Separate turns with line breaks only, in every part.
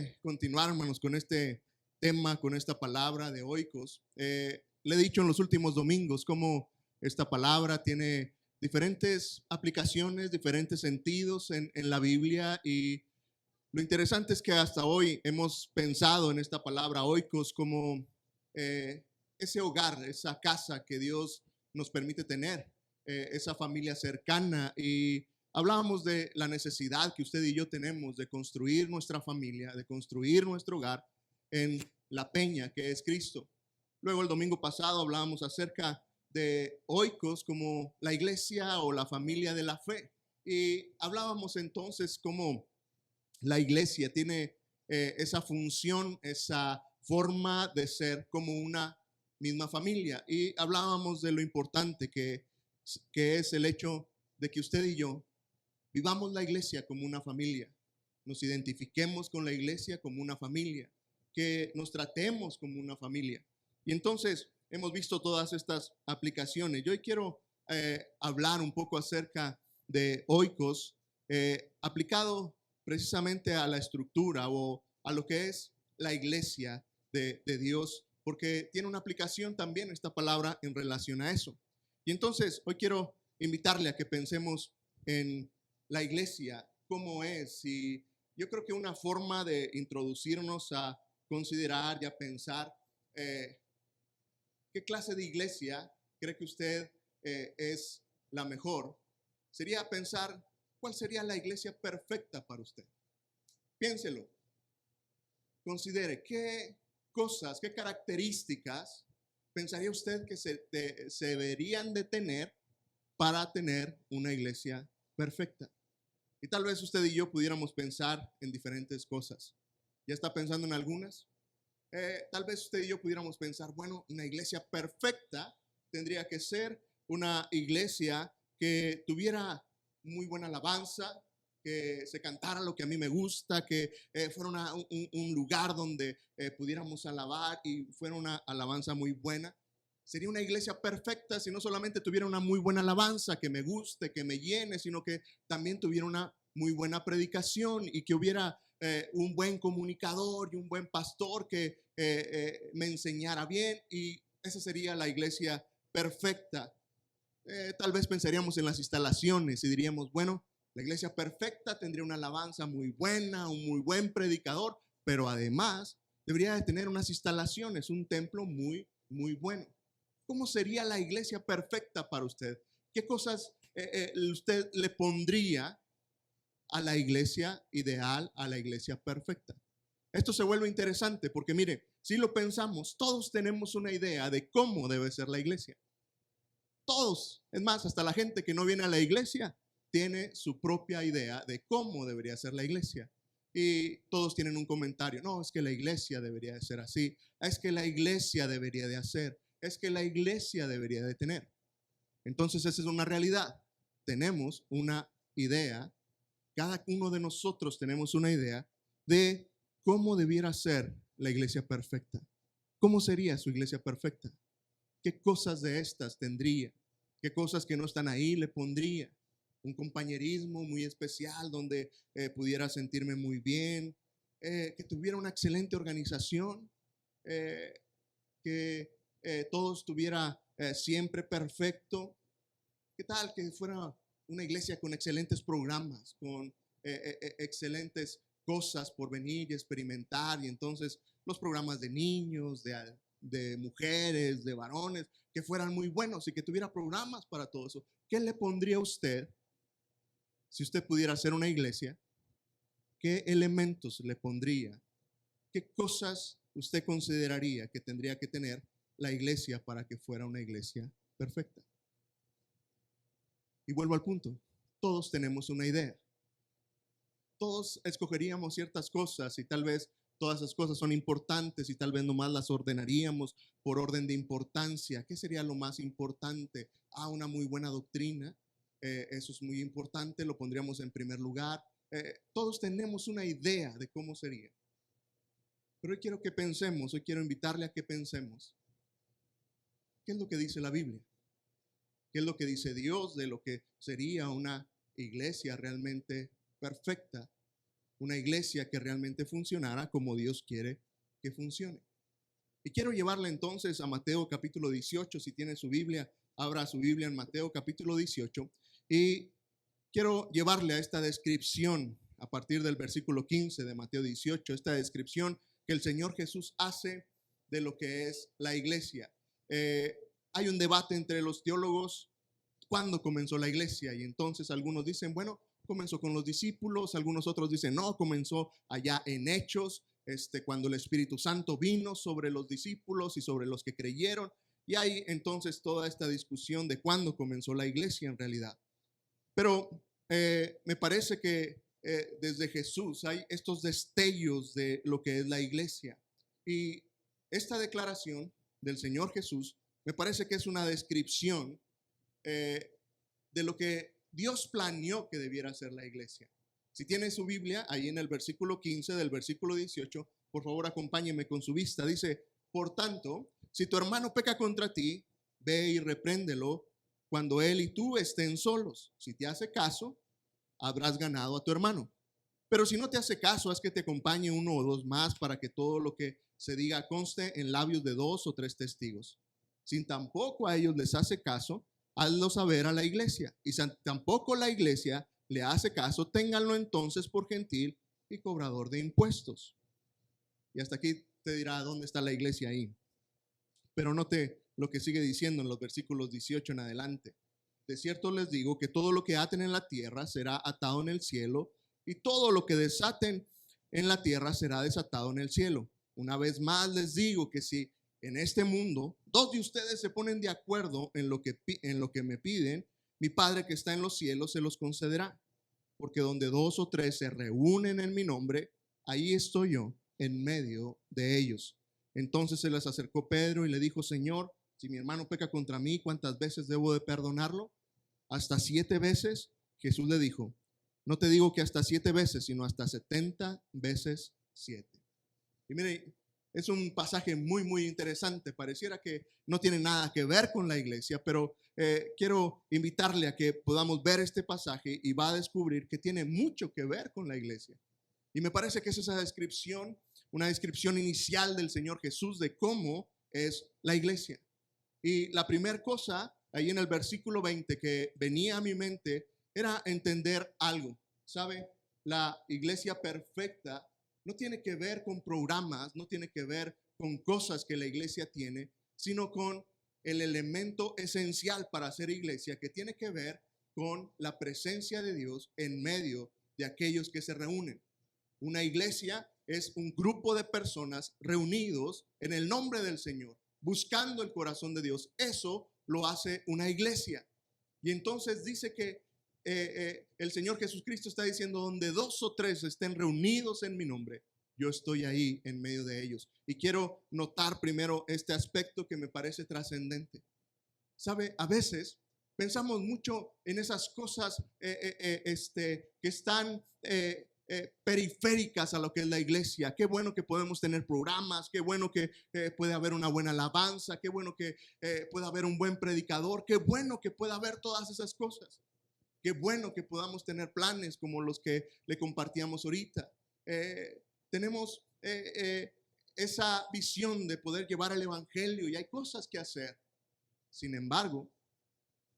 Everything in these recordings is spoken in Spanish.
de continuar, hermanos, con este tema, con esta palabra de oikos. Le he dicho en los últimos domingos cómo esta palabra tiene diferentes aplicaciones, diferentes sentidos en la Biblia, y lo interesante es que hasta hoy hemos pensado en esta palabra oikos como ese hogar, esa casa que Dios nos permite tener, esa familia cercana. Y hablábamos de la necesidad que usted y yo tenemos de construir nuestra familia, de construir nuestro hogar en la peña que es Cristo. Luego el domingo pasado hablábamos acerca de oikos como la iglesia o la familia de la fe. Y hablábamos entonces cómo la iglesia tiene esa función, esa forma de ser como una misma familia. Y hablábamos de lo importante que es el hecho de que usted y yo vivamos la iglesia como una familia, nos identifiquemos con la iglesia como una familia, que nos tratemos como una familia. Y entonces hemos visto todas estas aplicaciones. Yo hoy quiero hablar un poco acerca de oikos aplicado precisamente a la estructura o a lo que es la iglesia de Dios, porque tiene una aplicación también esta palabra en relación a eso. Y entonces hoy quiero invitarle a que pensemos en la iglesia, cómo es. Y yo creo que una forma de introducirnos a considerar y a pensar qué clase de iglesia cree que usted es la mejor, sería pensar cuál sería la iglesia perfecta para usted. Piénselo, considere qué cosas, qué características pensaría usted que se deberían de tener para tener una iglesia perfecta. Y tal vez usted y yo pudiéramos pensar en diferentes cosas. ¿Ya está pensando en algunas? Tal vez usted y yo pudiéramos pensar, bueno, una iglesia perfecta tendría que ser una iglesia que tuviera muy buena alabanza, que se cantara lo que a mí me gusta, que fuera un lugar donde pudiéramos alabar y fuera una alabanza muy buena. Sería una iglesia perfecta si no solamente tuviera una muy buena alabanza, que me guste, que me llene, sino que también tuviera una muy buena predicación y que hubiera un buen comunicador y un buen pastor que me enseñara bien, y esa sería la iglesia perfecta. Tal vez pensaríamos en las instalaciones y diríamos, bueno, la iglesia perfecta tendría una alabanza muy buena, un muy buen predicador, pero además debería de tener unas instalaciones, un templo muy, muy bueno. ¿Cómo sería la iglesia perfecta para usted? ¿Qué cosas usted le pondría a la iglesia ideal, a la iglesia perfecta? Esto se vuelve interesante porque mire, si lo pensamos, todos tenemos una idea de cómo debe ser la iglesia. Todos, es más, hasta la gente que no viene a la iglesia tiene su propia idea de cómo debería ser la iglesia. Y todos tienen un comentario. No, es que la iglesia debería de ser así. Es que la iglesia debería de hacer. Es que la iglesia debería de tener. Entonces esa es una realidad. Tenemos una idea. Cada uno de nosotros tenemos una idea de cómo debiera ser la iglesia perfecta. ¿Cómo sería su iglesia perfecta? ¿Qué cosas de estas tendría? ¿Qué cosas que no están ahí le pondría? Un compañerismo muy especial donde pudiera sentirme muy bien, que tuviera una excelente organización, eh, que todo estuviera siempre perfecto. ¿Qué tal que fuera una iglesia con excelentes programas, con excelentes cosas por venir y experimentar? Y entonces los programas de niños, de mujeres, de varones, que fueran muy buenos y que tuviera programas para todo eso. ¿Qué le pondría usted si usted pudiera hacer una iglesia? ¿Qué elementos le pondría? ¿Qué cosas usted consideraría que tendría que tener la iglesia para que fuera una iglesia perfecta? Y vuelvo al punto, todos tenemos una idea. Todos escogeríamos ciertas cosas y tal vez todas esas cosas son importantes y tal vez nomás las ordenaríamos por orden de importancia. ¿Qué sería lo más importante? Una muy buena doctrina. Eso es muy importante, lo pondríamos en primer lugar. Todos tenemos una idea de cómo sería. Pero hoy quiero que pensemos, hoy quiero invitarle a que pensemos. ¿Qué es lo que dice la Biblia? ¿Qué es lo que dice Dios de lo que sería una iglesia realmente perfecta? una iglesia que realmente funcionara como Dios quiere que funcione. Y quiero llevarle entonces a Mateo capítulo 18, si tiene su Biblia, abra su Biblia en Mateo capítulo 18, y quiero llevarle a esta descripción a partir del versículo 15 de Mateo 18, esta descripción que el Señor Jesús hace de lo que es la iglesia. Hay un debate entre los teólogos, ¿cuándo comenzó la iglesia? Y entonces algunos dicen, bueno, comenzó con los discípulos, algunos otros dicen, no, comenzó allá en Hechos, cuando el Espíritu Santo vino sobre los discípulos y sobre los que creyeron. Y hay entonces toda esta discusión de cuándo comenzó la iglesia en realidad. Pero me parece que desde Jesús hay estos destellos de lo que es la iglesia. Y esta declaración del Señor Jesús me parece que es una descripción de lo que Dios planeó que debiera ser la iglesia. Si tiene su Biblia, ahí en el versículo 15 del versículo 18, por favor acompáñeme con su vista. Dice, por tanto, si tu hermano peca contra ti, ve y repréndelo cuando él y tú estén solos. Si te hace caso, habrás ganado a tu hermano. Pero si no te hace caso, haz que te acompañe uno o dos más para que todo lo que se diga conste en labios de 2 o 3 testigos. Si tampoco a ellos les hace caso, hazlo saber a la iglesia. Y si tampoco la iglesia le hace caso, ténganlo entonces por gentil y cobrador de impuestos. Y hasta aquí te dirá dónde está la iglesia ahí. Pero note lo que sigue diciendo en los versículos 18 en adelante. De cierto les digo que todo lo que aten en la tierra será atado en el cielo, y todo lo que desaten en la tierra será desatado en el cielo. Una vez más les digo que si en este mundo 2 de ustedes se ponen de acuerdo en lo que me piden, mi Padre que está en los cielos se los concederá. Porque donde 2 o 3 se reúnen en mi nombre, ahí estoy yo en medio de ellos. Entonces se les acercó Pedro y le dijo, Señor, si mi hermano peca contra mí, ¿cuántas veces debo de perdonarlo? ¿Hasta 7 veces? Jesús le dijo, no te digo que hasta 7 veces, sino hasta 70 veces 7. Y mire, es un pasaje muy, muy interesante. Pareciera que no tiene nada que ver con la iglesia, pero quiero invitarle a que podamos ver este pasaje y va a descubrir que tiene mucho que ver con la iglesia. Y me parece que es esa descripción, una descripción inicial del Señor Jesús de cómo es la iglesia. Y la primera cosa, ahí en el versículo 20, que venía a mi mente, era entender algo. ¿Sabe? La iglesia perfecta no tiene que ver con programas, no tiene que ver con cosas que la iglesia tiene, sino con el elemento esencial para ser iglesia, que tiene que ver con la presencia de Dios en medio de aquellos que se reúnen. Una iglesia es un grupo de personas reunidos en el nombre del Señor, buscando el corazón de Dios. Eso lo hace una iglesia. Y entonces dice que el Señor Jesucristo está diciendo, donde 2 o 3 estén reunidos en mi nombre, yo estoy ahí en medio de ellos. Y quiero notar primero este aspecto que me parece trascendente. ¿Sabe? A veces pensamos mucho en esas cosas que están periféricas a lo que es la iglesia. Qué bueno que podemos tener programas, qué bueno que puede haber una buena alabanza, qué bueno que pueda haber un buen predicador, qué bueno que pueda haber todas esas cosas. Qué bueno que podamos tener planes como los que le compartíamos ahorita. Tenemos esa visión de poder llevar el evangelio y hay cosas que hacer. Sin embargo,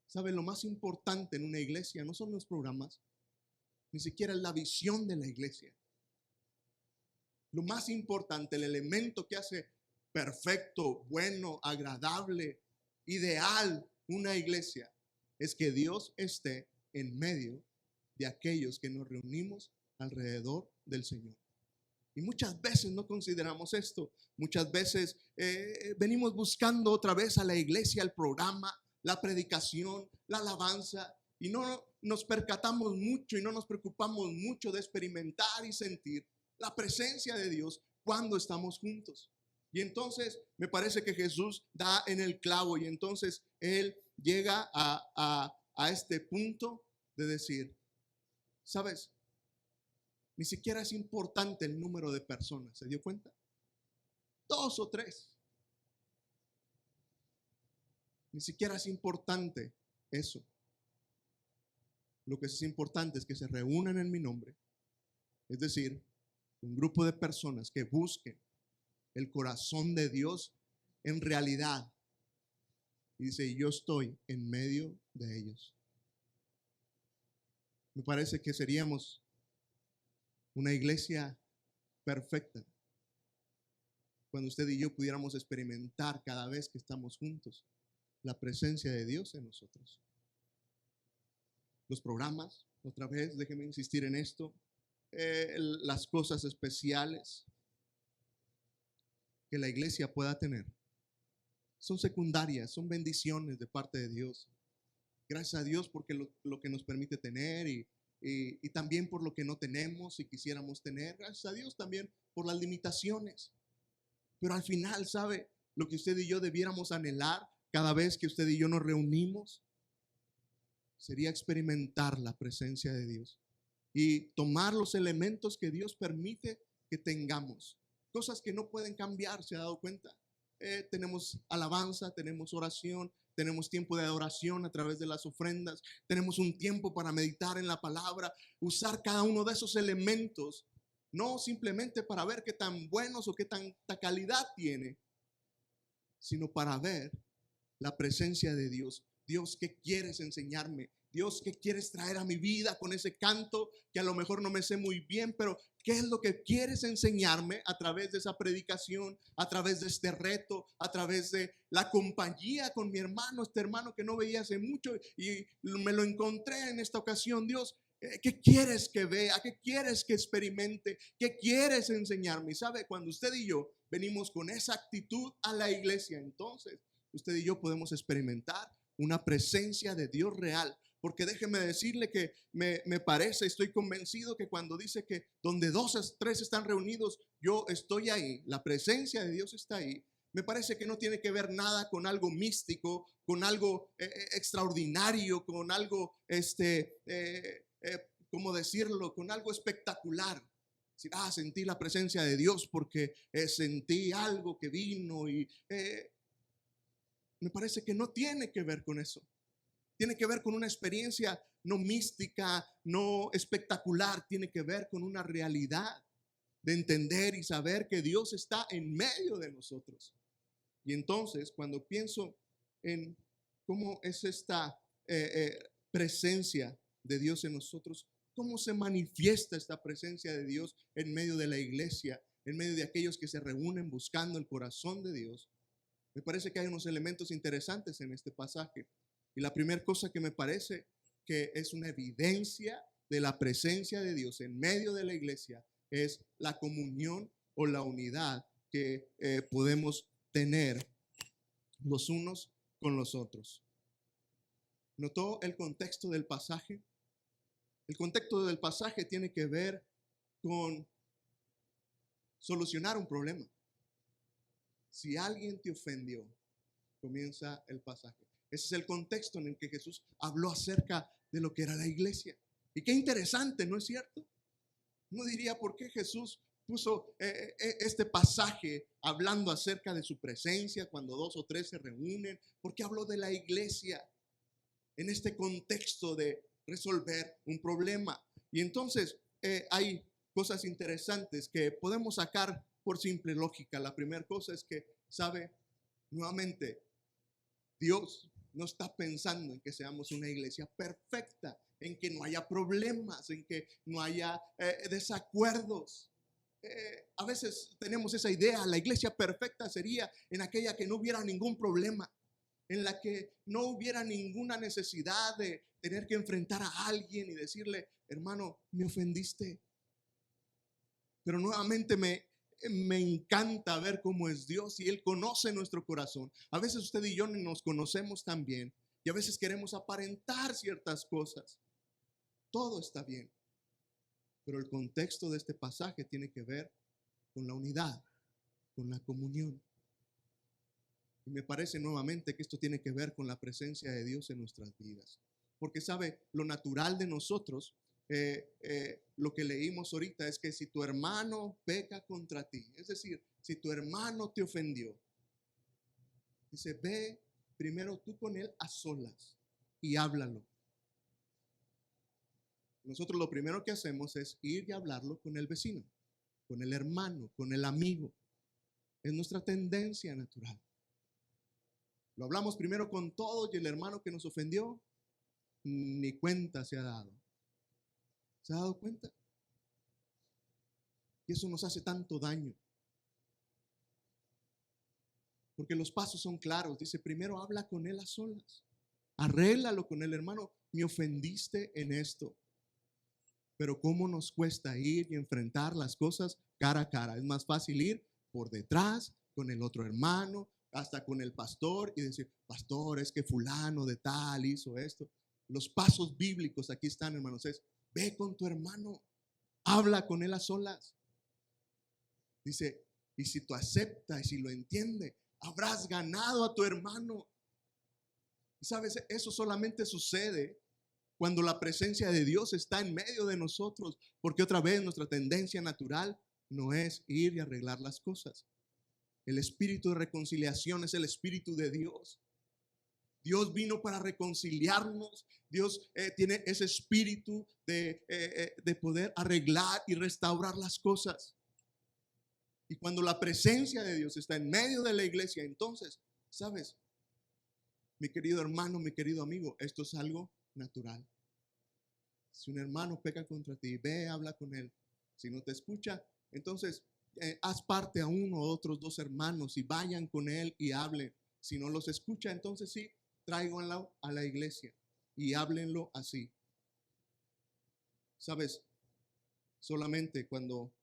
¿saben? Lo más importante en una iglesia no son los programas, ni siquiera es la visión de la iglesia. Lo más importante, el elemento que hace perfecto, bueno, agradable, ideal una iglesia, es que Dios esté en medio de aquellos que nos reunimos alrededor del Señor. Y muchas veces no consideramos esto. Muchas veces venimos buscando otra vez a la iglesia, el programa, la predicación, la alabanza, y no nos percatamos mucho y no nos preocupamos mucho de experimentar y sentir la presencia de Dios cuando estamos juntos. Y entonces me parece que Jesús da en el clavo y entonces Él llega a este punto de decir, ¿sabes? Ni siquiera es importante el número de personas, ¿se dio cuenta? 2 o 3. Ni siquiera es importante eso. Lo que es importante es que se reúnan en mi nombre Es decir, un grupo de personas que busquen el corazón de Dios en realidad. Y dice, yo estoy en medio de ellos. Me parece que seríamos una iglesia perfecta cuando usted y yo pudiéramos experimentar cada vez que estamos juntos la presencia de Dios en nosotros. Los programas, otra vez, déjeme insistir en esto, las cosas especiales que la iglesia pueda tener son secundarias, son bendiciones de parte de Dios. Gracias a Dios porque lo que nos permite tener y también por lo que no tenemos y quisiéramos tener. Gracias a Dios también por las limitaciones. Pero al final, ¿sabe? Lo que usted y yo debiéramos anhelar cada vez que usted y yo nos reunimos sería experimentar la presencia de Dios y tomar los elementos que Dios permite que tengamos. Cosas que no pueden cambiar, ¿se ha dado cuenta? Tenemos alabanza, tenemos oración, tenemos tiempo de adoración a través de las ofrendas, tenemos un tiempo para meditar en la palabra, usar cada uno de esos elementos, no simplemente para ver qué tan buenos o qué tanta calidad tiene, sino para ver la presencia de Dios. Dios, ¿qué quieres enseñarme? Dios, ¿qué quieres traer a mi vida con ese canto que a lo mejor no me sé muy bien, pero qué es lo que quieres enseñarme a través de esa predicación, a través de este reto, a través de la compañía con mi hermano, este hermano que no veía hace mucho y me lo encontré en esta ocasión? Dios, ¿qué quieres que vea? ¿Qué quieres que experimente? ¿Qué quieres enseñarme? Y sabe, cuando usted y yo venimos con esa actitud a la iglesia, entonces usted y yo podemos experimentar una presencia de Dios real. Porque déjeme decirle que me parece, estoy convencido que cuando dice que donde 2 o 3 están reunidos, yo estoy ahí, la presencia de Dios está ahí. Me parece que no tiene que ver nada con algo místico, con algo extraordinario, con algo, ¿cómo decirlo? Con algo espectacular. Sentí la presencia de Dios porque sentí algo que vino y me parece que no tiene que ver con eso. Tiene que ver con una experiencia no mística, no espectacular, tiene que ver con una realidad de entender y saber que Dios está en medio de nosotros. Y entonces, cuando pienso en cómo es esta presencia de Dios en nosotros, cómo se manifiesta esta presencia de Dios en medio de la iglesia, en medio de aquellos que se reúnen buscando el corazón de Dios, me parece que hay unos elementos interesantes en este pasaje. Y la primera cosa que me parece que es una evidencia de la presencia de Dios en medio de la iglesia es la comunión o la unidad que podemos tener los unos con los otros. ¿Notó el contexto del pasaje? El contexto del pasaje tiene que ver con solucionar un problema. Si alguien te ofendió, comienza el pasaje. Ese es el contexto en el que Jesús habló acerca de lo que era la iglesia. Y qué interesante, ¿no es cierto? Uno diría, ¿por qué Jesús puso este pasaje hablando acerca de su presencia cuando 2 o 3 se reúnen? ¿Por qué habló de la iglesia en este contexto de resolver un problema? Y entonces hay cosas interesantes que podemos sacar por simple lógica. La primera cosa es que, ¿sabe? Nuevamente, Dios no está pensando en que seamos una iglesia perfecta, en que no haya problemas, en que no haya desacuerdos. A veces tenemos esa idea, la iglesia perfecta sería en aquella que no hubiera ningún problema, en la que no hubiera ninguna necesidad de tener que enfrentar a alguien y decirle, hermano, me ofendiste. Pero nuevamente me encanta ver cómo es Dios y Él conoce nuestro corazón. A veces usted y yo no nos conocemos tan bien y a veces queremos aparentar ciertas cosas. Todo está bien, pero el contexto de este pasaje tiene que ver con la unidad, con la comunión. Y me parece nuevamente que esto tiene que ver con la presencia de Dios en nuestras vidas. Porque sabe, lo natural de nosotros, lo que leímos ahorita es que si tu hermano peca contra ti, es decir, si tu hermano te ofendió, dice, ve primero tú con él a solas y háblalo. nosotros lo primero que hacemos es ir y hablarlo con el vecino, con el hermano, con el amigo. Es nuestra tendencia natural. Lo hablamos primero con todos y el hermano que nos ofendió ni cuenta se ha dado. ¿Se ha dado cuenta? Y eso nos hace tanto daño. Porque los pasos son claros. Dice, primero habla con él a solas. Arréglalo con el hermano. Me ofendiste en esto. Pero cómo nos cuesta ir y enfrentar las cosas cara a cara. Es más fácil ir por detrás con el otro hermano, hasta con el pastor y decir, pastor, es que fulano de tal hizo esto. Los pasos bíblicos aquí están, hermanos, es ve con tu hermano, habla con él a solas. Dice, y si tú aceptas y si lo entiendes, habrás ganado a tu hermano. Y sabes, eso solamente sucede cuando la presencia de Dios está en medio de nosotros, porque otra vez nuestra tendencia natural no es ir y arreglar las cosas. El espíritu de reconciliación es el espíritu de Dios. Dios vino para reconciliarnos. Dios tiene ese espíritu de poder arreglar y restaurar las cosas. Y cuando la presencia de Dios está en medio de la iglesia, entonces, ¿sabes? Mi querido hermano, mi querido amigo, esto es algo natural. Si un hermano peca contra ti, ve, habla con él. Si no te escucha, entonces haz parte a uno o otros dos hermanos y vayan con él y hablen. Si no los escucha, entonces sí, tráiganlo a la iglesia y háblenlo así. ¿Sabes? Solamente cuando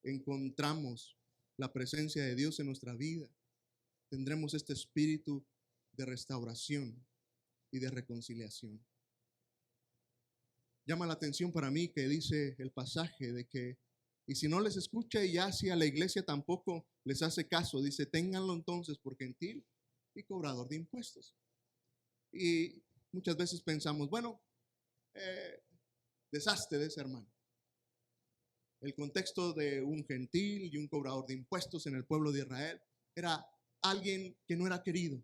encontramos la presencia de Dios en nuestra vida, tendremos este espíritu de restauración y de reconciliación. Llama la atención para mí que dice el pasaje de que, y si no les escucha y ya si a la iglesia tampoco les hace caso, dice, ténganlo entonces por gentil y cobrador de impuestos. Y muchas veces pensamos, bueno, deshazte de ese hermano. El contexto de un gentil y un cobrador de impuestos en el pueblo de Israel era alguien que no era querido.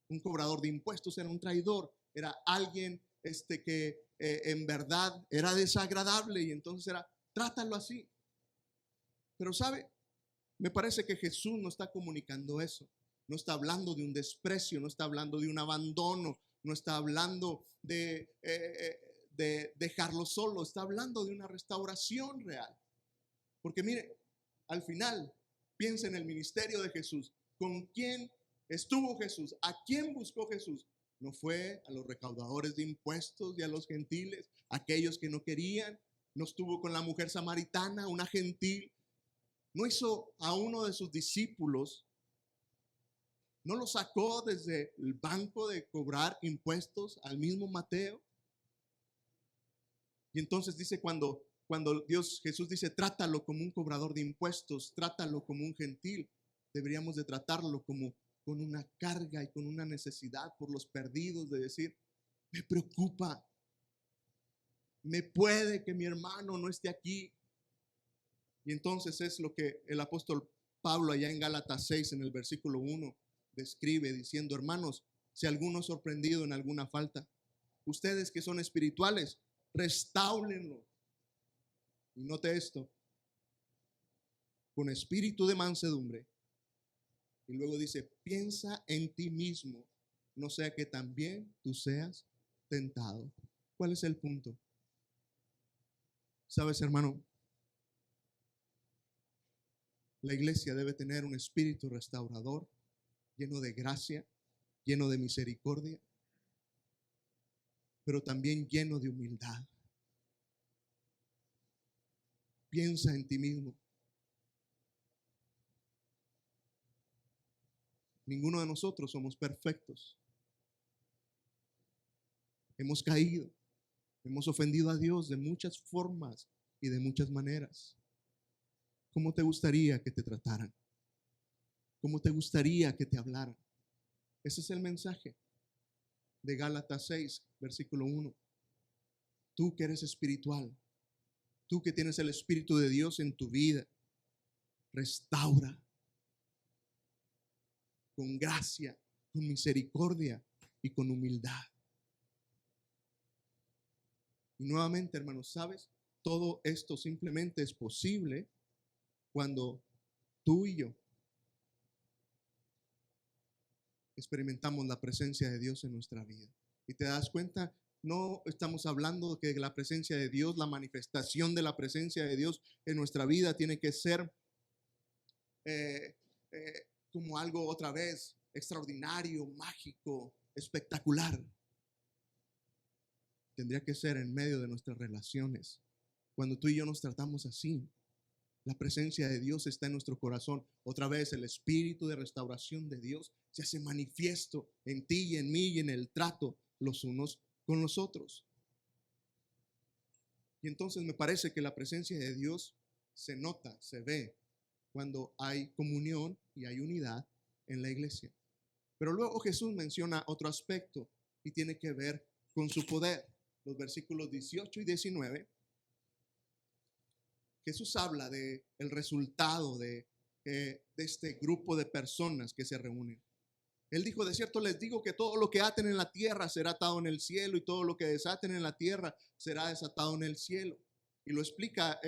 Un cobrador de impuestos era un traidor, era alguien que en verdad era desagradable y entonces era, trátalo así. Pero sabe, me parece que Jesús no está comunicando eso. No está hablando de un desprecio, no está hablando de un abandono, no está hablando de dejarlo solo, está hablando de una restauración real. Porque mire, al final, piensa en el ministerio de Jesús. ¿Con quién estuvo Jesús? ¿A quién buscó Jesús? No fue a los recaudadores de impuestos y a los gentiles, aquellos que no querían. No estuvo con la mujer samaritana, una gentil. No hizo a uno de sus discípulos. No lo sacó desde el banco de cobrar impuestos al mismo Mateo. Y entonces dice cuando Jesús dice, trátalo como un cobrador de impuestos, trátalo como un gentil, deberíamos de tratarlo como con una carga y con una necesidad por los perdidos, de decir, me preocupa, me puede que mi hermano no esté aquí. Y entonces es lo que el apóstol Pablo allá en Gálatas 6 en el versículo 1 describe diciendo, hermanos, si alguno es sorprendido en alguna falta, ustedes que son espirituales, restáurenlo. Y note esto, con espíritu de mansedumbre. Y luego dice, piensa en ti mismo, no sea que también tú seas tentado. ¿Cuál es el punto? ¿Sabes, hermano? La iglesia debe tener un espíritu restaurador, lleno de gracia, lleno de misericordia, pero también lleno de humildad. Piensa en ti mismo. Ninguno de nosotros somos perfectos. Hemos caído, hemos ofendido a Dios de muchas formas y de muchas maneras. ¿Cómo te gustaría que te trataran? ¿Cómo te gustaría que te hablaran? Ese es el mensaje de Gálatas 6, versículo 1. Tú que eres espiritual, tú que tienes el Espíritu de Dios en tu vida, restaura con gracia, con misericordia y con humildad. Y nuevamente, hermanos, ¿sabes? Todo esto simplemente es posible cuando tú y yo experimentamos la presencia de Dios en nuestra vida. Y te das cuenta, no estamos hablando de que la presencia de Dios, la manifestación de la presencia de Dios en nuestra vida tiene que ser como algo otra vez extraordinario, mágico, espectacular. Tendría que ser en medio de nuestras relaciones. Cuando tú y yo nos tratamos así, la presencia de Dios está en nuestro corazón. Otra vez el espíritu de restauración de Dios se hace manifiesto en ti y en mí y en el trato los unos con los otros. Y entonces me parece que la presencia de Dios se nota, se ve cuando hay comunión y hay unidad en la iglesia. Pero luego Jesús menciona otro aspecto y tiene que ver con su poder. Los versículos 18 y 19, Jesús habla del resultado de este grupo de personas que se reúnen. Él dijo, de cierto les digo que todo lo que aten en la tierra será atado en el cielo y todo lo que desaten en la tierra será desatado en el cielo. Y lo explica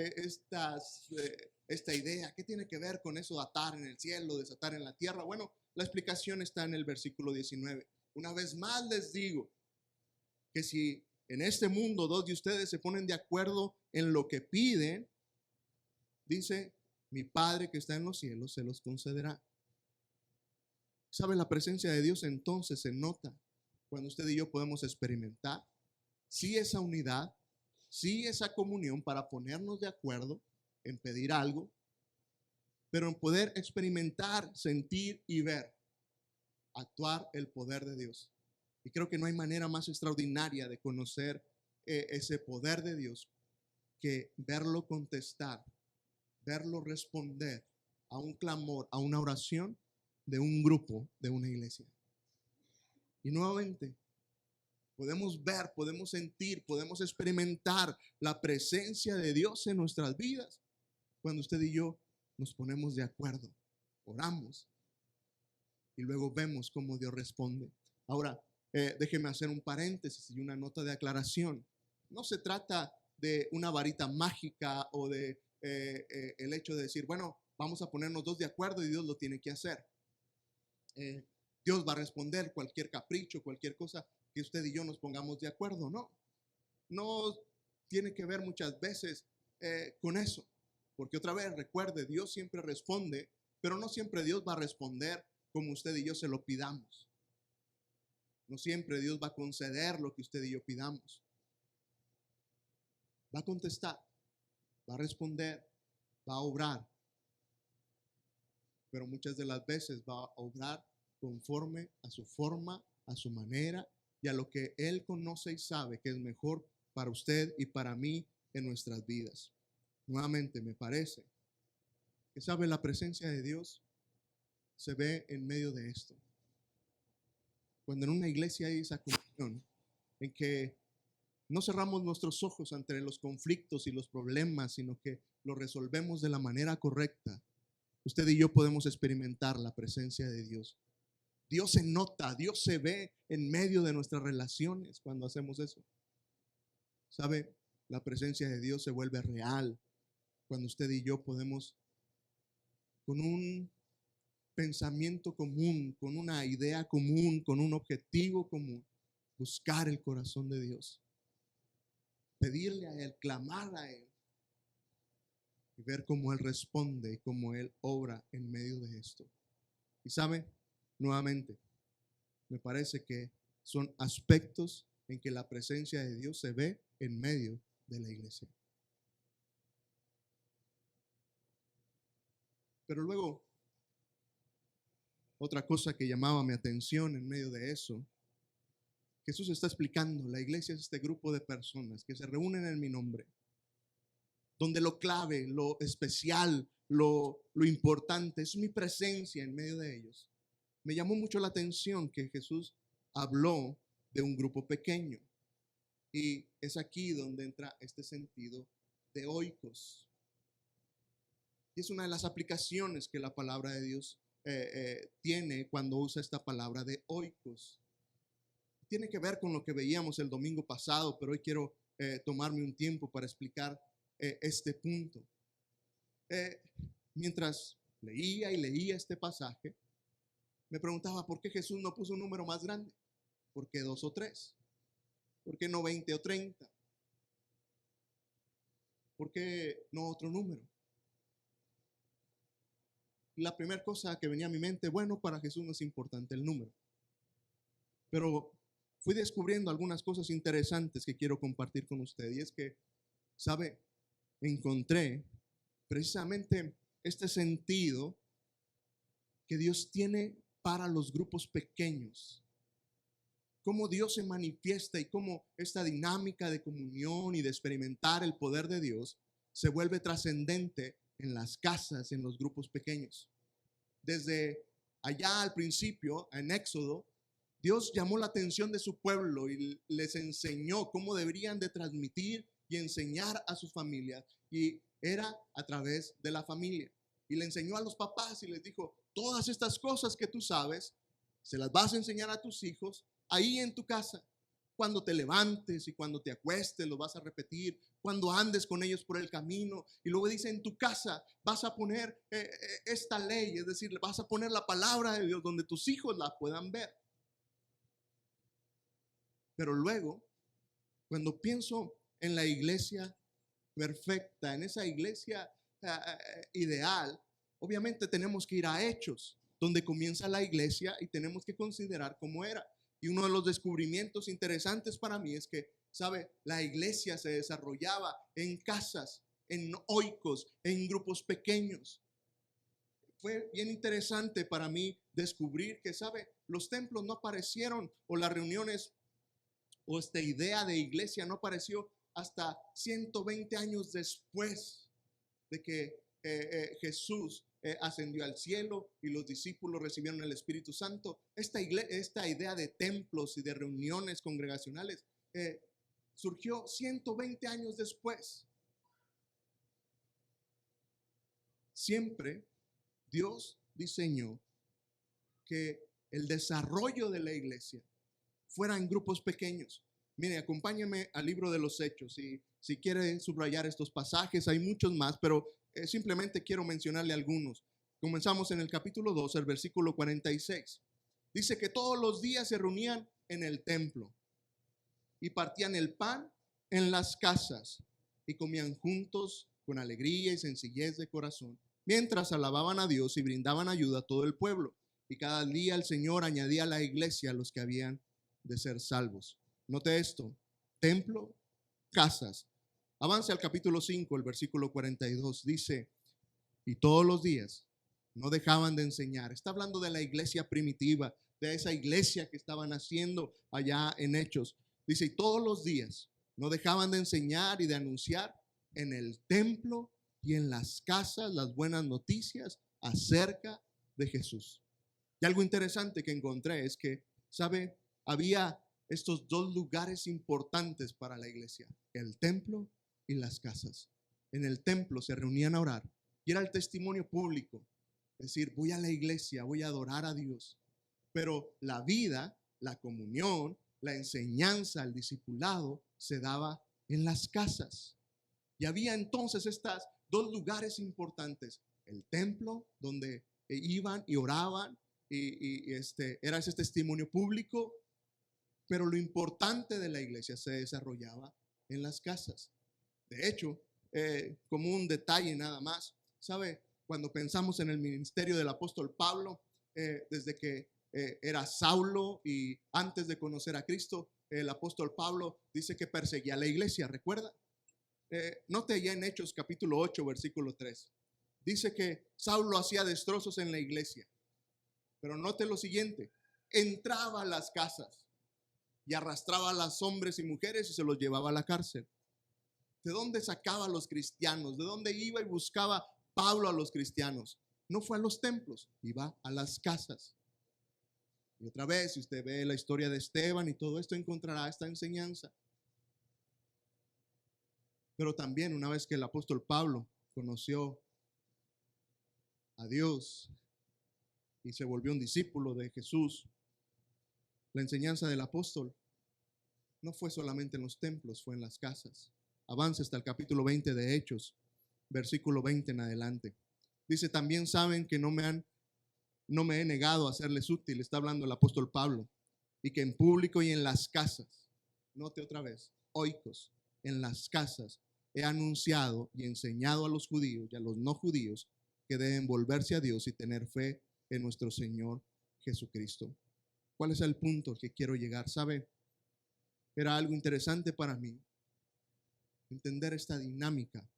esta idea. ¿Qué tiene que ver con eso de atar en el cielo, desatar en la tierra? Bueno, la explicación está en el versículo 19. Una vez más les digo que si en este mundo dos de ustedes se ponen de acuerdo en lo que piden, dice, mi Padre que está en los cielos se los concederá. ¿Sabe? La presencia de Dios entonces se nota cuando usted y yo podemos experimentar sí esa unidad, sí esa comunión para ponernos de acuerdo en pedir algo, pero en poder experimentar, sentir y ver, actuar el poder de Dios. Y creo que no hay manera más extraordinaria de conocer ese poder de Dios que verlo contestar, verlo responder a un clamor, a una oración de un grupo, de una iglesia. Y nuevamente, podemos ver, podemos sentir, podemos experimentar la presencia de Dios en nuestras vidas cuando usted y yo nos ponemos de acuerdo, oramos y luego vemos cómo Dios responde. Ahora, déjeme hacer un paréntesis y una nota de aclaración. No se trata de una varita mágica o de el hecho de decir, bueno, vamos a ponernos dos de acuerdo y Dios lo tiene que hacer. Dios va a responder cualquier capricho, cualquier cosa que usted y yo nos pongamos de acuerdo. No tiene que ver muchas veces con eso. Porque otra vez, recuerde, Dios siempre responde, pero no siempre Dios va a responder como usted y yo se lo pidamos. No siempre Dios va a conceder lo que usted y yo pidamos. Va a contestar, va a responder, va a obrar. Pero muchas de las veces va a obrar conforme a su forma, a su manera y a lo que Él conoce y sabe que es mejor para usted y para mí en nuestras vidas. Nuevamente me parece que sabe la presencia de Dios se ve en medio de esto. Cuando en una iglesia hay esa comunión en que no cerramos nuestros ojos ante los conflictos y los problemas, sino que los resolvemos de la manera correcta, usted y yo podemos experimentar la presencia de Dios. Dios se nota, Dios se ve en medio de nuestras relaciones cuando hacemos eso. ¿Sabe? La presencia de Dios se vuelve real cuando usted y yo podemos, con un pensamiento común, con una idea común, con un objetivo común, buscar el corazón de Dios, pedirle a Él, clamar a Él y ver cómo Él responde y cómo Él obra en medio de esto. Y sabe, nuevamente, me parece que son aspectos en que la presencia de Dios se ve en medio de la iglesia. Pero luego, otra cosa que llamaba mi atención en medio de eso, Jesús está explicando, la iglesia es este grupo de personas que se reúnen en mi nombre, donde lo clave, lo especial, lo importante es mi presencia en medio de ellos. Me llamó mucho la atención que Jesús habló de un grupo pequeño y es aquí donde entra este sentido de oikos. Y es una de las aplicaciones que la palabra de Dios tiene cuando usa esta palabra de oikos. Tiene que ver con lo que veíamos el domingo pasado, pero hoy quiero tomarme un tiempo para explicar este punto. Mientras leía y leía este pasaje, me preguntaba por qué Jesús no puso un número más grande. ¿Por qué 2 o 3? ¿Por qué no 20 o 30? ¿Por qué no otro número? La primera cosa que venía a mi mente, bueno, para Jesús no es importante el número. Pero fui descubriendo algunas cosas interesantes que quiero compartir con usted. Y es que, ¿sabe? Encontré precisamente este sentido que Dios tiene para los grupos pequeños. Cómo Dios se manifiesta y cómo esta dinámica de comunión y de experimentar el poder de Dios se vuelve trascendente en las casas, en los grupos pequeños. Desde allá al principio, en Éxodo, Dios llamó la atención de su pueblo y les enseñó cómo deberían de transmitir y enseñar a sus familias. Y era a través de la familia. Y le enseñó a los papás y les dijo, todas estas cosas que tú sabes, se las vas a enseñar a tus hijos ahí en tu casa. Cuando te levantes y cuando te acuestes, lo vas a repetir. Cuando andes con ellos por el camino. Y luego dice, en tu casa vas a poner esta ley, es decir, vas a poner la palabra de Dios donde tus hijos la puedan ver. Pero luego, cuando pienso en la iglesia perfecta, en esa iglesia ideal, obviamente tenemos que ir a Hechos, donde comienza la iglesia y tenemos que considerar cómo era. Y uno de los descubrimientos interesantes para mí es que, ¿sabe? La iglesia se desarrollaba en casas, en oikos, en grupos pequeños. Fue bien interesante para mí descubrir que, ¿sabe? Los templos no aparecieron o las reuniones o esta idea de iglesia no apareció hasta 120 años después de que Jesús ascendió al cielo y los discípulos recibieron el Espíritu Santo. Esta idea de templos y de reuniones congregacionales surgió 120 años después. Siempre Dios diseñó que el desarrollo de la iglesia fuera en grupos pequeños. Mire, acompáñeme al libro de los Hechos. Y si quiere subrayar estos pasajes, hay muchos más, pero simplemente quiero mencionarle algunos. Comenzamos en el capítulo 2, el versículo 46. Dice que todos los días se reunían en el templo y partían el pan en las casas y comían juntos con alegría y sencillez de corazón, mientras alababan a Dios y brindaban ayuda a todo el pueblo. Y cada día el Señor añadía a la iglesia a los que habían de ser salvos. Note esto, templo, casas. Avance al capítulo 5, el versículo 42, dice, y todos los días no dejaban de enseñar. Está hablando de la iglesia primitiva, de esa iglesia que estaban haciendo allá en Hechos. Dice, y todos los días no dejaban de enseñar y de anunciar en el templo y en las casas las buenas noticias acerca de Jesús. Y algo interesante que encontré es que, ¿sabe? Había estos dos lugares importantes para la iglesia, el templo y las casas. En el templo se reunían a orar y era el testimonio público, es decir, voy a la iglesia, voy a adorar a Dios. Pero la vida, la comunión, la enseñanza, el discipulado se daba en las casas. Y había entonces estos dos lugares importantes, el templo donde iban y oraban y era ese testimonio público. Pero lo importante de la iglesia se desarrollaba en las casas. De hecho, como un detalle nada más, ¿sabe? Cuando pensamos en el ministerio del apóstol Pablo, desde que era Saulo y antes de conocer a Cristo, el apóstol Pablo dice que perseguía a la iglesia, ¿recuerda? Note ya en Hechos capítulo 8, versículo 3. Dice que Saulo hacía destrozos en la iglesia. Pero note lo siguiente, entraba a las casas y arrastraba a los hombres y mujeres y se los llevaba a la cárcel. ¿De dónde sacaba a los cristianos? ¿De dónde iba y buscaba Pablo a los cristianos? No fue a los templos, iba a las casas. Y otra vez, si usted ve la historia de Esteban y todo esto, encontrará esta enseñanza. Pero también una vez que el apóstol Pablo conoció a Dios y se volvió un discípulo de Jesús, la enseñanza del apóstol no fue solamente en los templos, fue en las casas. Avanza hasta el capítulo 20 de Hechos, versículo 20 en adelante. Dice, también saben que no me he negado a serles útil, está hablando el apóstol Pablo, y que en público y en las casas, note otra vez, oikos, en las casas he anunciado y enseñado a los judíos y a los no judíos que deben volverse a Dios y tener fe en nuestro Señor Jesucristo. ¿Cuál es el punto que quiero llegar? ¿Sabe? Era algo interesante para mí entender esta dinámica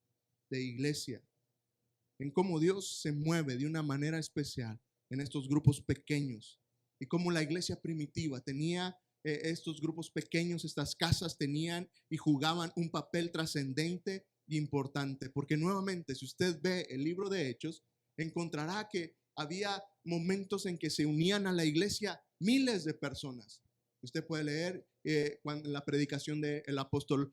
de iglesia, en cómo Dios se mueve de una manera especial en estos grupos pequeños y cómo la iglesia primitiva tenía estos grupos pequeños, estas casas tenían y jugaban un papel trascendente e importante, porque nuevamente si usted ve el libro de Hechos, encontrará que había momentos en que se unían a la iglesia miles de personas. Usted puede leer la predicación del apóstol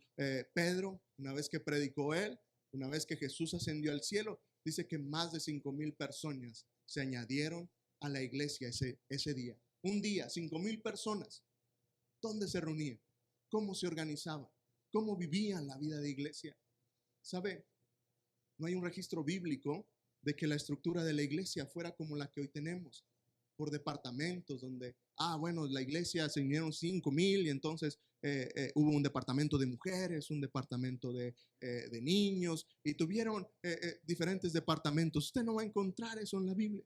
Pedro, una vez que predicó él, una vez que Jesús ascendió al cielo, dice que más de 5,000 personas se añadieron a la iglesia ese día. Un día, 5,000 personas. ¿Dónde se reunían? ¿Cómo se organizaban? ¿Cómo vivían la vida de iglesia? ¿Sabe? No hay un registro bíblico de que la estructura de la iglesia fuera como la que hoy tenemos, por departamentos, donde, bueno, la iglesia se unieron 5,000 y entonces hubo un departamento de mujeres, un departamento de niños y tuvieron diferentes departamentos. Usted no va a encontrar eso en la Biblia,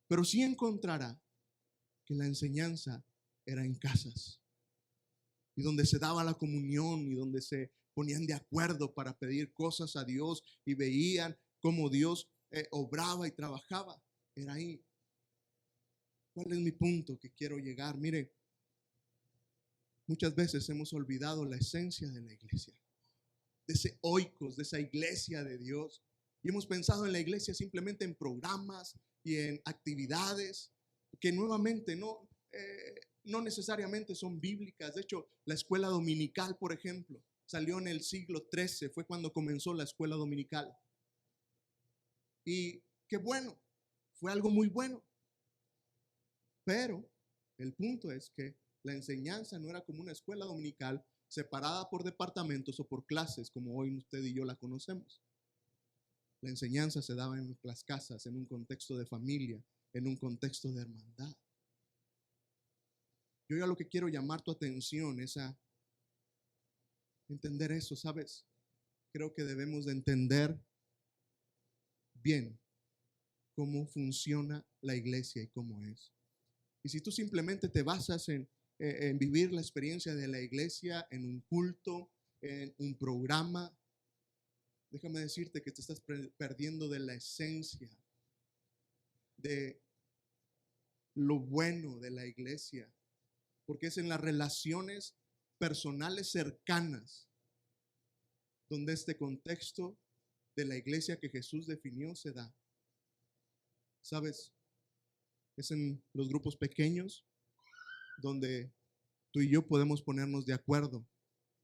pero sí encontrará que la enseñanza era en casas y donde se daba la comunión y donde se ponían de acuerdo para pedir cosas a Dios y veían cómo Dios obraba y trabajaba. Era ahí. ¿Cuál es mi punto que quiero llegar? Mire, muchas veces hemos olvidado la esencia de la iglesia, de ese oikos, de esa iglesia de Dios. Y hemos pensado en la iglesia simplemente en programas y en actividades que nuevamente no necesariamente son bíblicas. De hecho, la escuela dominical, por ejemplo, salió en el siglo XIII, fue cuando comenzó la escuela dominical. Y qué bueno, fue algo muy bueno. Pero el punto es que la enseñanza no era como una escuela dominical separada por departamentos o por clases, como hoy usted y yo la conocemos. La enseñanza se daba en las casas, en un contexto de familia, en un contexto de hermandad. Yo ya lo que quiero llamar tu atención es a entender eso, ¿sabes? Creo que debemos de entender bien cómo funciona la iglesia y cómo es. Y si tú simplemente te basas en vivir la experiencia de la iglesia, en un culto, en un programa, déjame decirte que te estás perdiendo de la esencia, de lo bueno de la iglesia, porque es en las relaciones personales cercanas donde este contexto de la iglesia que Jesús definió se da. ¿Sabes? Es en los grupos pequeños donde tú y yo podemos ponernos de acuerdo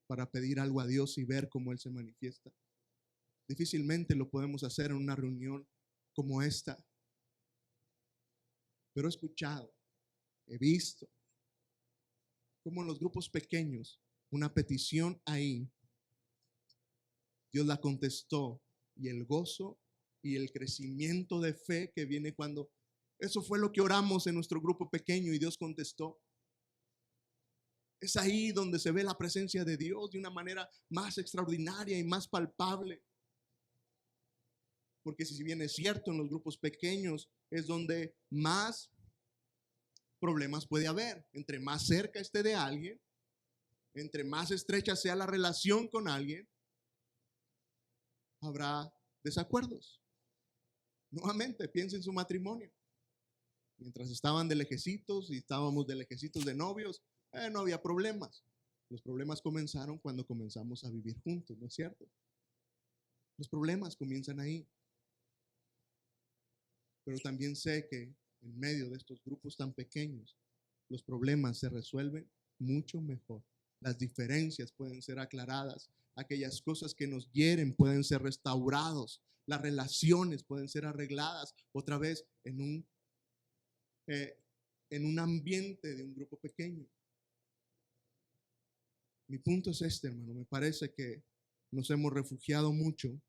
para pedir algo a Dios y ver cómo Él se manifiesta. Difícilmente lo podemos hacer en una reunión como esta, pero he escuchado, he visto cómo en los grupos pequeños una petición ahí, Dios la contestó, y el gozo y el crecimiento de fe que viene cuando eso fue lo que oramos en nuestro grupo pequeño y Dios contestó. Es ahí donde se ve la presencia de Dios de una manera más extraordinaria y más palpable. Porque si bien es cierto, en los grupos pequeños es donde más problemas puede haber. Entre más cerca esté de alguien, entre más estrecha sea la relación con alguien, habrá desacuerdos. Nuevamente, piensa en su matrimonio. Mientras estaban de lejecitos y estábamos de lejecitos de novios, no había problemas. Los problemas comenzaron cuando comenzamos a vivir juntos, ¿no es cierto? Los problemas comienzan ahí. Pero también sé que en medio de estos grupos tan pequeños, los problemas se resuelven mucho mejor. Las diferencias pueden ser aclaradas. Aquellas cosas que nos hieren pueden ser restaurados. Las relaciones pueden ser arregladas otra vez en un ambiente de un grupo pequeño. Mi punto es este, hermano. Me parece que nos hemos refugiado mucho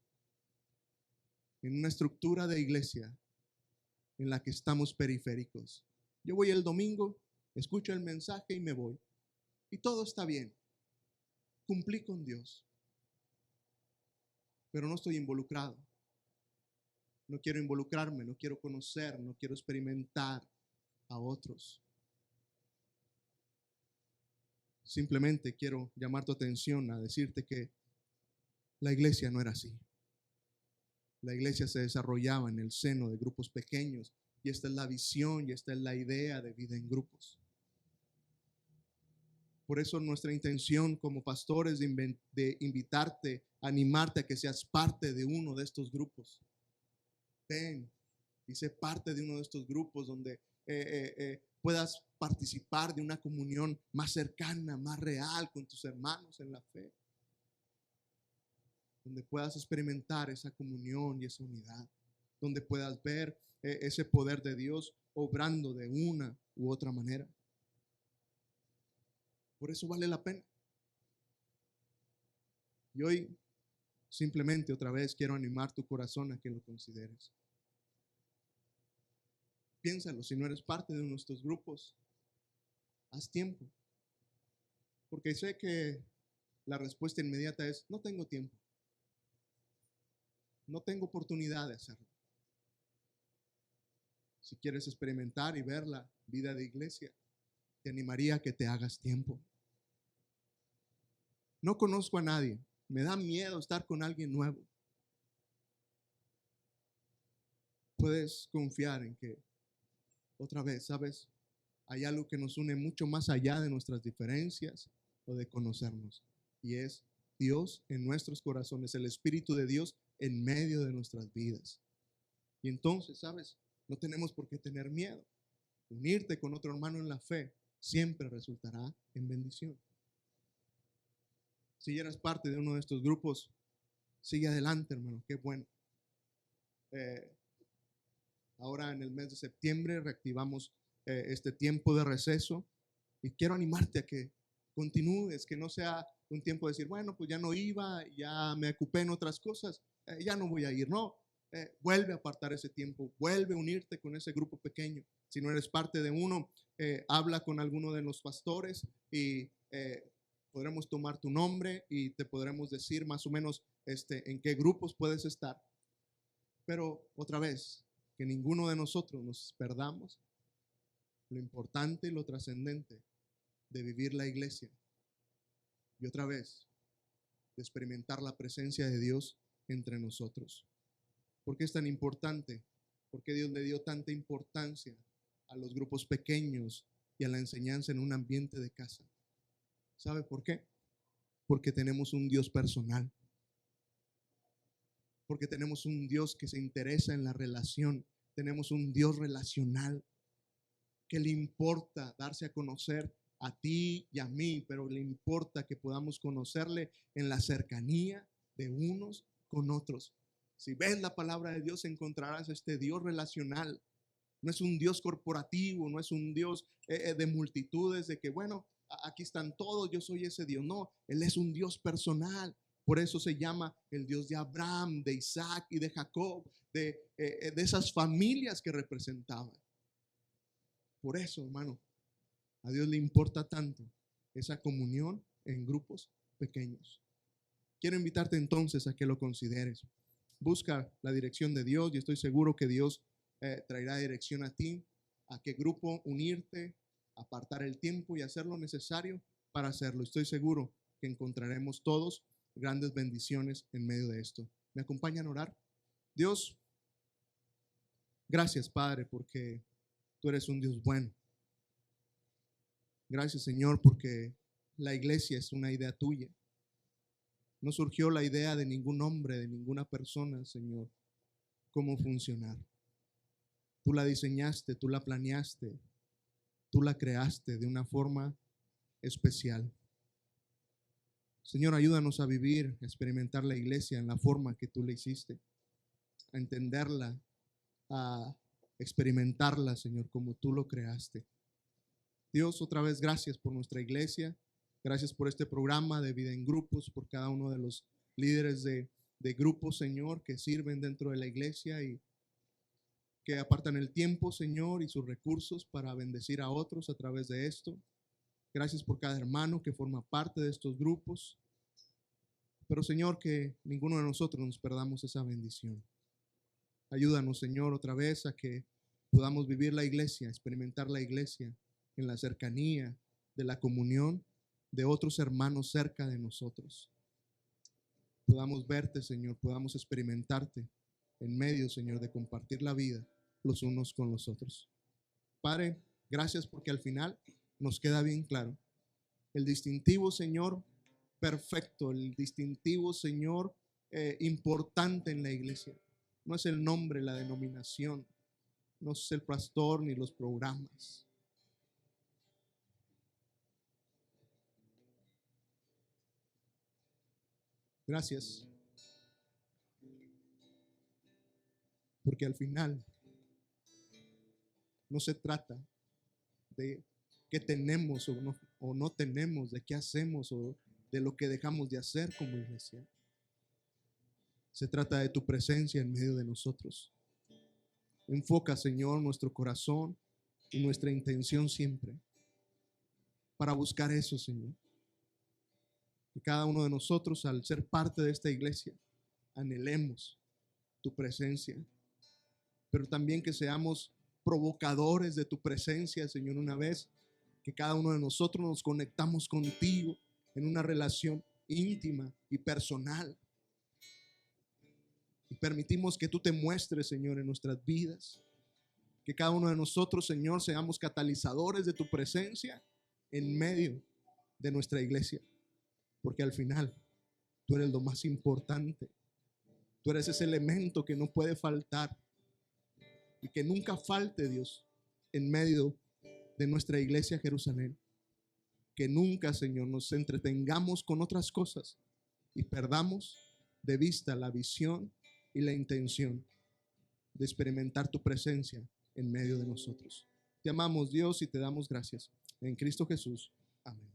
en una estructura de iglesia en la que estamos periféricos. Yo voy el domingo, escucho el mensaje y me voy. Y todo está bien. Cumplí con Dios. Pero no estoy involucrado. No quiero involucrarme, no quiero conocer, no quiero experimentar a otros. Simplemente quiero llamar tu atención a decirte que la iglesia no era así. La iglesia se desarrollaba en el seno de grupos pequeños y esta es la visión y esta es la idea de vida en grupos. Por eso nuestra intención como pastores de invitarte, animarte a que seas parte de uno de estos grupos. Ven y sé parte de uno de estos grupos donde puedas participar de una comunión más cercana, más real con tus hermanos en la fe. Donde puedas experimentar esa comunión y esa unidad. Donde puedas ver ese poder de Dios obrando de una u otra manera. Por eso vale la pena. Y hoy simplemente otra vez quiero animar tu corazón a que lo consideres. Piénsalo, si no eres parte de nuestros grupos, haz tiempo. Porque sé que la respuesta inmediata es, no tengo tiempo. No tengo oportunidad de hacerlo. Si quieres experimentar y ver la vida de iglesia, te animaría a que te hagas tiempo. No conozco a nadie. Me da miedo estar con alguien nuevo. Puedes confiar en que, otra vez, ¿sabes? Hay algo que nos une mucho más allá de nuestras diferencias o de conocernos. Y es Dios en nuestros corazones, el Espíritu de Dios en medio de nuestras vidas. Y entonces, ¿sabes? No tenemos por qué tener miedo. Unirte con otro hermano en la fe siempre resultará en bendición. Si eres parte de uno de estos grupos, sigue adelante, hermano. Qué bueno. Ahora en el mes de septiembre reactivamos este tiempo de receso y quiero animarte a que continúes, que no sea un tiempo de decir, bueno, pues ya no iba, ya me ocupé en otras cosas, ya no voy a ir. No, vuelve a apartar ese tiempo, vuelve a unirte con ese grupo pequeño. Si no eres parte de uno, habla con alguno de los pastores y podremos tomar tu nombre y te podremos decir más o menos en qué grupos puedes estar. Pero otra vez, que ninguno de nosotros nos perdamos lo importante y lo trascendente de vivir la iglesia. Y otra vez, de experimentar la presencia de Dios entre nosotros. ¿Por qué es tan importante? ¿Por qué Dios le dio tanta importancia a los grupos pequeños y a la enseñanza en un ambiente de casa? ¿Sabe por qué? Porque tenemos un Dios personal. Porque tenemos un Dios que se interesa en la relación. Tenemos un Dios relacional que le importa darse a conocer a ti y a mí, pero le importa que podamos conocerle en la cercanía de unos con otros. Si ves la palabra de Dios, encontrarás este Dios relacional. No es un Dios corporativo, no es un Dios de multitudes, de que bueno, aquí están todos, yo soy ese Dios. No, Él es un Dios personal. Por eso se llama el Dios de Abraham, de Isaac y de Jacob, de esas familias que representaban. Por eso, hermano, a Dios le importa tanto esa comunión en grupos pequeños. Quiero invitarte entonces a que lo consideres. Busca la dirección de Dios y estoy seguro que Dios traerá dirección a ti, a qué grupo unirte, apartar el tiempo y hacer lo necesario para hacerlo. Estoy seguro que encontraremos todos grandes bendiciones en medio de esto. ¿Me acompañan a orar? Dios, gracias, Padre, porque tú eres un Dios bueno. Gracias, Señor, porque la iglesia es una idea tuya. No surgió la idea de ningún hombre, de ninguna persona, Señor, cómo funcionar. Tú la diseñaste, tú la planeaste, tú la creaste de una forma especial. Señor, ayúdanos a vivir, a experimentar la iglesia en la forma que tú la hiciste, a entenderla, a experimentarla, Señor, como tú lo creaste. Dios, otra vez gracias por nuestra iglesia. Gracias por este programa de vida en grupos, por cada uno de los líderes de grupos, Señor, que sirven dentro de la iglesia y que apartan el tiempo, Señor, y sus recursos para bendecir a otros a través de esto. Gracias por cada hermano que forma parte de estos grupos. Pero, Señor, que ninguno de nosotros nos perdamos esa bendición. Ayúdanos, Señor, otra vez a que podamos vivir la iglesia, experimentar la iglesia en la cercanía de la comunión de otros hermanos cerca de nosotros. Podamos verte, Señor, podamos experimentarte en medio, Señor, de compartir la vida los unos con los otros. Padre, gracias porque al final nos queda bien claro el distintivo, Señor, perfecto, el distintivo, Señor, importante en la iglesia. No es el nombre, la denominación, no es el pastor ni los programas. Gracias, porque al final no se trata de qué tenemos o no tenemos, de qué hacemos o de lo que dejamos de hacer como iglesia. Se trata de tu presencia en medio de nosotros. Enfoca, Señor, nuestro corazón y nuestra intención siempre para buscar eso, Señor. Que cada uno de nosotros, al ser parte de esta iglesia, anhelemos tu presencia, pero también que seamos provocadores de tu presencia, Señor, una vez que cada uno de nosotros nos conectamos contigo en una relación íntima y personal. Y permitimos que tú te muestres, Señor, en nuestras vidas. Que cada uno de nosotros, Señor, seamos catalizadores de tu presencia en medio de nuestra iglesia. Porque al final, tú eres lo más importante. Tú eres ese elemento que no puede faltar. Y que nunca falte, Dios, en medio de nuestra iglesia Jerusalén. Que nunca, Señor, nos entretengamos con otras cosas y perdamos de vista la visión y la intención de experimentar tu presencia en medio de nosotros. Te amamos, Dios, y te damos gracias. En Cristo Jesús. Amén.